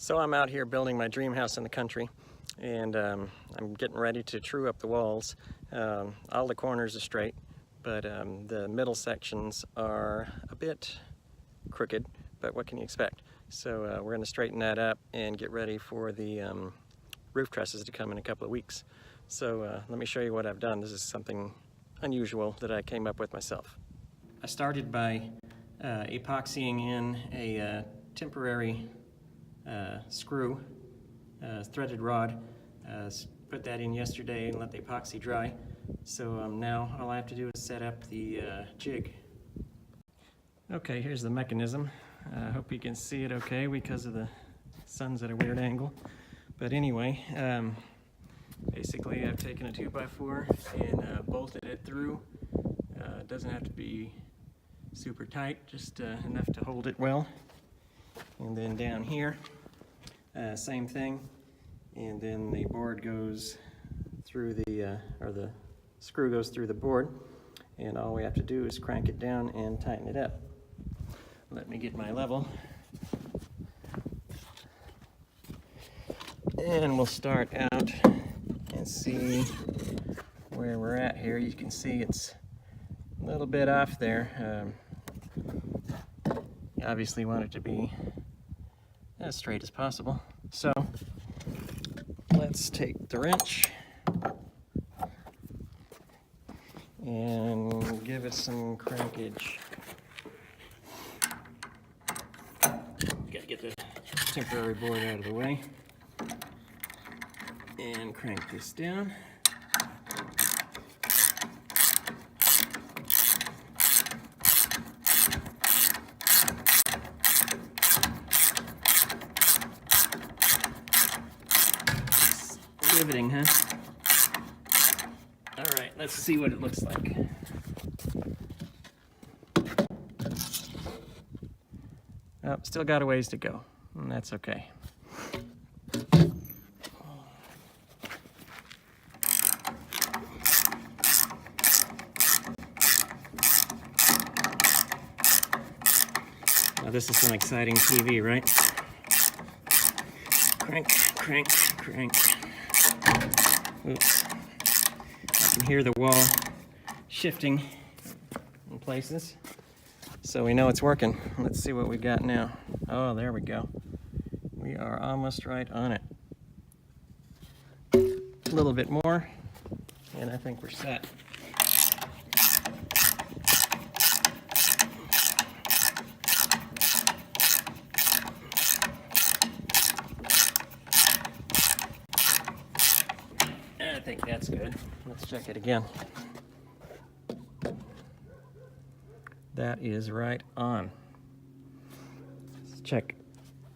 So I'm out here building my dream house in the country, and I'm getting ready to true up the walls. All the corners are straight, but the middle sections are a bit crooked, but what can you expect? So we're going to straighten that up and get ready for the roof trusses to come in a couple of weeks. So let me show you what I've done. This is something unusual that I came up with myself. I started by epoxying in a temporary screw, threaded rod. Put that in yesterday and let the epoxy dry. So now all I have to do is set up the jig. Okay, here's the mechanism. I hope you can see it okay because of the sun's at a weird angle. But anyway, basically I've taken a 2x4 and bolted it through. It doesn't have to be super tight, just enough to hold it well. And then down here, same thing. And then the board goes through the, or the screw goes through the board. And all we have to do is crank it down and tighten it up. Let me get my level. And we'll start out and see where we're at here. You can see it's a little bit off there. You obviously want it to be as straight as possible. So let's take the wrench and give it some crankage. Gotta get the temporary board out of the way and crank this down. Riveting, huh? All right, let's see what it looks like. Oh, still got a ways to go, and that's okay. Now this is some exciting TV, right? Crank, crank, crank. Oops. I can hear the wall shifting in places. So we know it's working. Let's see what we got now. Oh, there we go. We are almost right on it. A little bit more, and I think we're set. I think that's good. Let's check it again. That is right on. Let's check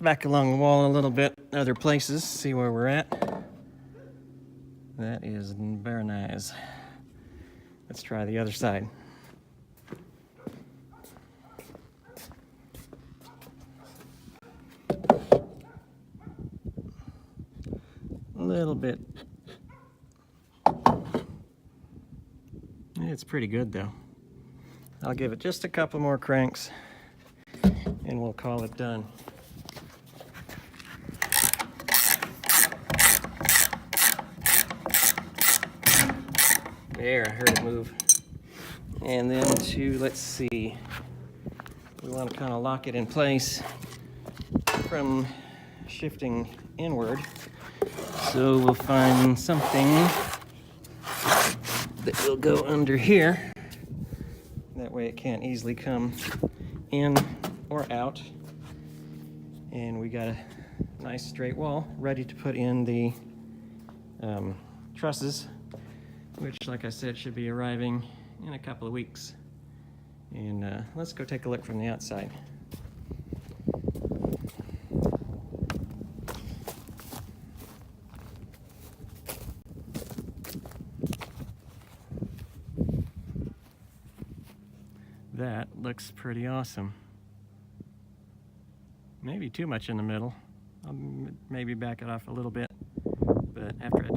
back along the wall a little bit, other places, see where we're at. That is very nice. Let's try the other side. A little bit. It's pretty good though. I'll give it just a couple more cranks and we'll call it done. There, I heard it move. And then let's see, we want to kind of lock it in place from shifting inward. So we'll find something that will go under here. That way it can't easily come in or out. And we got a nice straight wall ready to put in the trusses, which, like I said, should be arriving in a couple of weeks. And let's go take a look from the outside. That looks pretty awesome. Maybe too much in the middle. I'll maybe back it off a little bit, but after I